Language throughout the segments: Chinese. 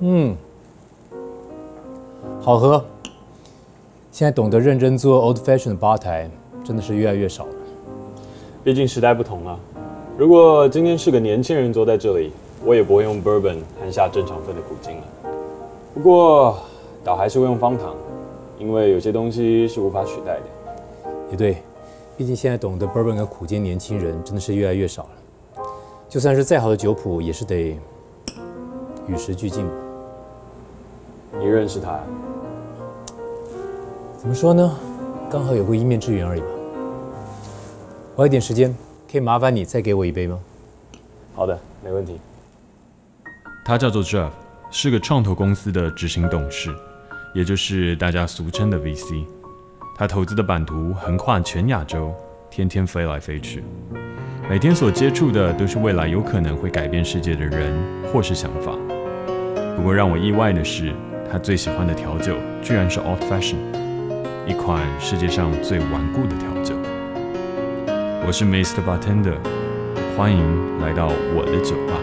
嗯，好喝。现在懂得认真做 old fashion 的吧台，真的是越来越少了。毕竟时代不同了。如果今天是个年轻人坐在这里，我也不会用 bourbon 含下正常份的苦精了。不过，倒还是会用方糖，因为有些东西是无法取代的。也对，毕竟现在懂得 bourbon 和苦精年轻人真的是越来越少了。就算是再好的酒谱，也是得与时俱进。你认识他？怎么说呢？刚好有过一面之缘而已吧。我还有点时间，可以麻烦你再给我一杯吗？好的，没问题。他叫做 Jeff， 是个创投公司的执行董事，也就是大家俗称的 VC。他投资的版图横跨全亚洲，天天飞来飞去，每天所接触的都是未来有可能会改变世界的人或是想法。不过让我意外的是，他最喜欢的调酒居然是 Old Fashion， 一款世界上最顽固的调酒。我是 Mr. Bartender， 欢迎来到我的酒吧。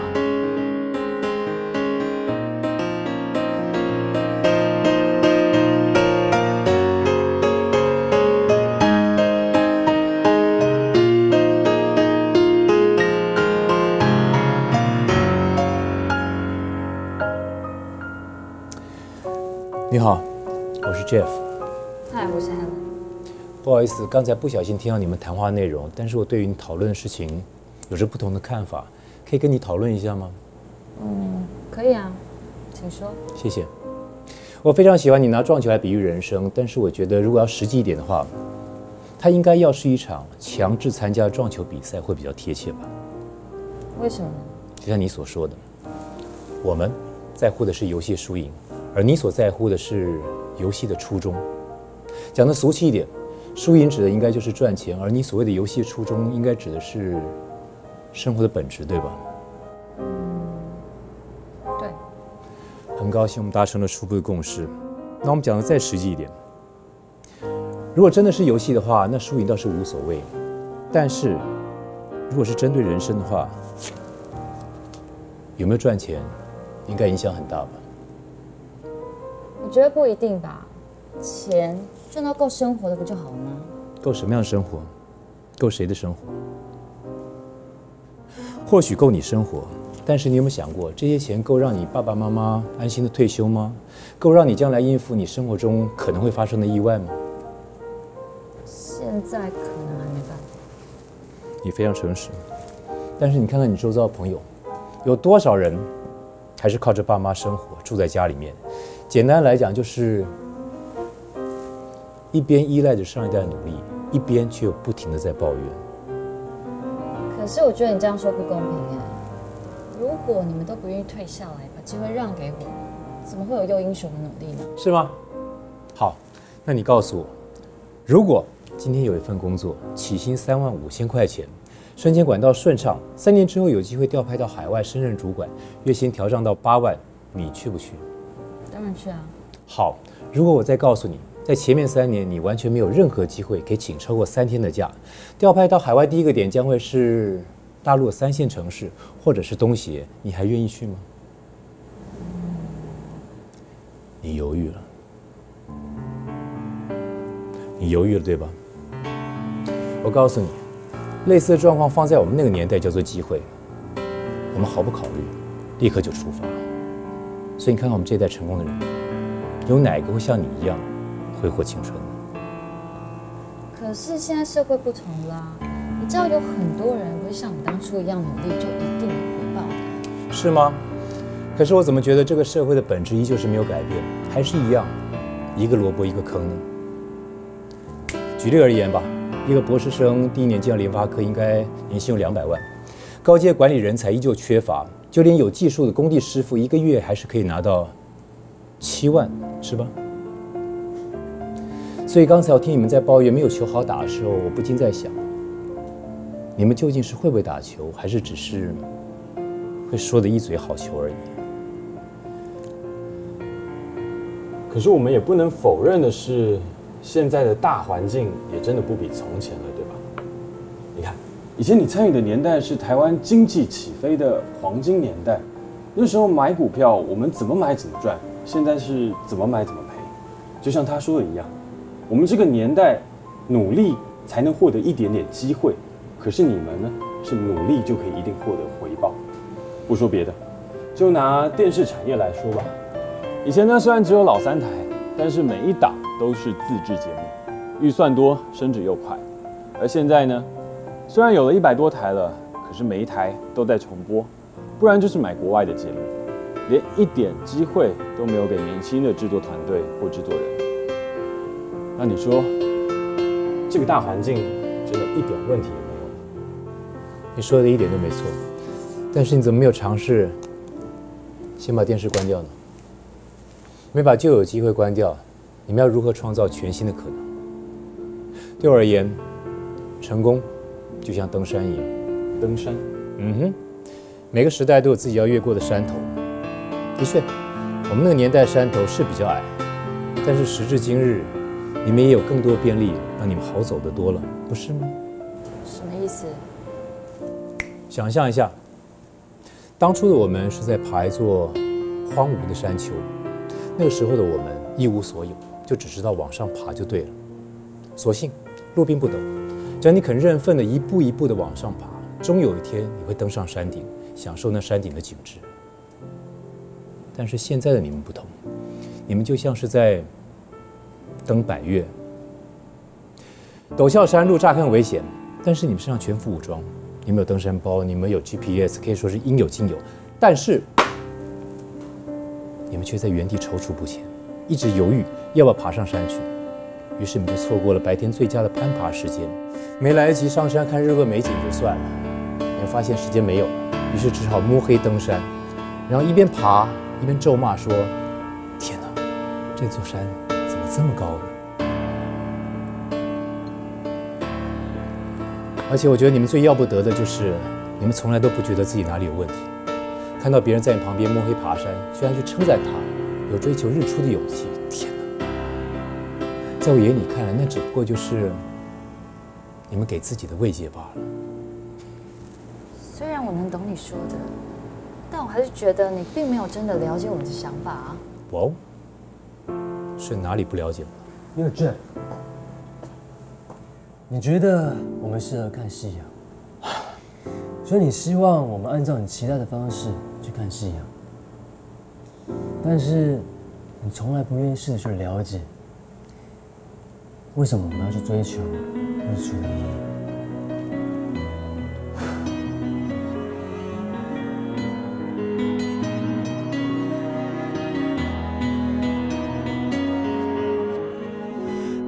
你好，我是 Jeff。嗨，我是 Helen。不好意思，刚才不小心听到你们谈话内容，但是我对于你讨论的事情有着不同的看法，可以跟你讨论一下吗？可以啊，请说。谢谢。我非常喜欢你拿撞球来比喻人生，但是我觉得如果要实际一点的话，它应该要是一场强制参加撞球比赛会比较贴切吧？为什么呢？就像你所说的，我们在乎的是游戏输赢，而你所在乎的是游戏的初衷。讲得俗气一点，输赢指的应该就是赚钱，而你所谓的游戏初衷应该指的是生活的本质，对吧？对。很高兴我们达成了初步的共识。那我们讲的再实际一点，如果真的是游戏的话，那输赢倒是无所谓。但是如果是针对人生的话，有没有赚钱，应该影响很大吧？我觉得不一定吧，钱赚到够生活的不就好了吗？够什么样的生活？够谁的生活？或许够你生活，但是你有没有想过，这些钱够让你爸爸妈妈安心的退休吗？够让你将来应付你生活中可能会发生的意外吗？现在可能还没办法。你非常诚实，但是你看看你周遭的朋友，有多少人还是靠着爸妈生活，住在家里面？简单来讲，就是一边依赖着上一代努力，一边却又不停的在抱怨。可是我觉得你这样说不公平哎。如果你们都不愿意退下来，把机会让给我，怎么会有又英雄的努力呢？是吗？好，那你告诉我，如果今天有一份工作，起薪35000块钱，升迁管道顺畅，3年之后有机会调派到海外升任主管，月薪调涨到8万，你去不去？当然去啊。好，如果我再告诉你，在前面3年你完全没有任何机会可以请超过3天的假，调派到海外第一个点将会是大陆的3线城市，或者是东协，你还愿意去吗？你犹豫了，你犹豫了，对吧？我告诉你，类似的状况放在我们那个年代叫做机会，我们毫不考虑，立刻就出发。所以你看看我们这一代成功的人，有哪个会像你一样挥霍青春？可是现在社会不同啦，你知道有很多人不是像你当初一样努力就一定有回报的。是吗？可是我怎么觉得这个社会的本质依旧是没有改变，还是一样，一个萝卜一个坑呢？举例而言吧，一个博士生第1年进到联发科，应该年薪有200万，高阶管理人才依旧缺乏，就连有技术的工地师傅1个月还是可以拿到7万，是吧？所以刚才我听你们在抱怨没有球好打的时候，我不禁在想，你们究竟是会不会打球，还是只是会说的一嘴好球而已？可是我们也不能否认的是，现在的大环境也真的不比从前了，对吧？你看，以前你参与的年代是台湾经济起飞的黄金年代，那时候买股票，我们怎么买怎么赚，现在是怎么买怎么赔。就像他说的一样，我们这个年代努力才能获得一点点机会，可是你们呢，是努力就可以一定获得回报。不说别的，就拿电视产业来说吧，以前呢虽然只有老3台，但是每一档都是自制节目，预算多，升值又快。而现在呢，虽然有了100多台了，可是每一台都在重播，不然就是买国外的节目，连一点机会都没有给年轻的制作团队或制作人。那你说，这个大环境真的一点问题也没有？你说的一点都没错，但是你怎么没有尝试先把电视关掉呢？没把旧有机会关掉，你们要如何创造全新的可能？对我而言，成功就像登山一样。登山？每个时代都有自己要越过的山头。的确，我们那个年代山头是比较矮，但是时至今日，你们也有更多便利，让你们好走得多了，不是吗？什么意思？想象一下，当初的我们是在爬一座荒芜的山丘，那个时候的我们一无所有，就只知道往上爬就对了。所幸路并不陡，只要你肯认份的一步一步的往上爬，终有一天你会登上山顶，享受那山顶的景致。但是现在的你们不同，你们就像是在登百岳，陡峭山路乍看危险，但是你们身上全副武装，你们有登山包，你们有 GPS， 可以说是应有尽有。但是你们却在原地踌躇不前，一直犹豫要不要爬上山去。于是你们就错过了白天最佳的攀爬时间，没来得及上山看日落美景就算了，你们发现时间没有了，于是只好摸黑登山，然后一边爬一边咒骂说：“天哪，这座山怎么这么高呢？”而且我觉得你们最要不得的就是，你们从来都不觉得自己哪里有问题。看到别人在你旁边摸黑爬山，居然去称赞他有追求日出的勇气。天哪！在我眼里看来，那只不过就是你们给自己的慰藉罢了。虽然我能懂你说的，但我还是觉得你并没有真的了解我们的想法啊。哦，是哪里不了解我？Jeff，你觉得我们适合看夕阳，所以你希望我们按照你期待的方式去看夕阳，但是你从来不愿意试着去了解，为什么我们要去追求日出的意义。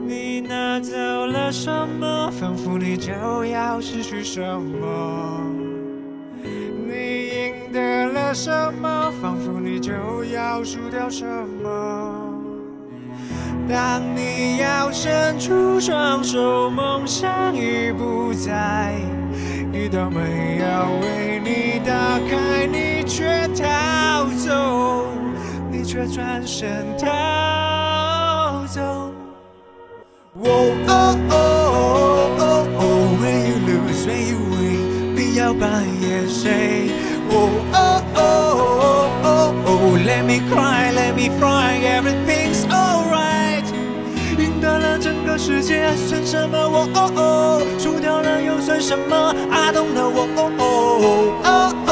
你拿走了什么，仿佛你就要失去什么。你赢得了什么，仿佛你就要输掉什么。当你要伸出双手，梦想已不在，一道门要为你打开，你却逃走，你却转身逃走。Oh oh oh oh oh, when you lose, when you win， 不要扮演谁。Oh oh oh oh oh, let me cry, let me cry, everything's alright。赢得了整个世界算什么？Oh oh oh，输掉了又算什么？I don't know。Oh oh oh。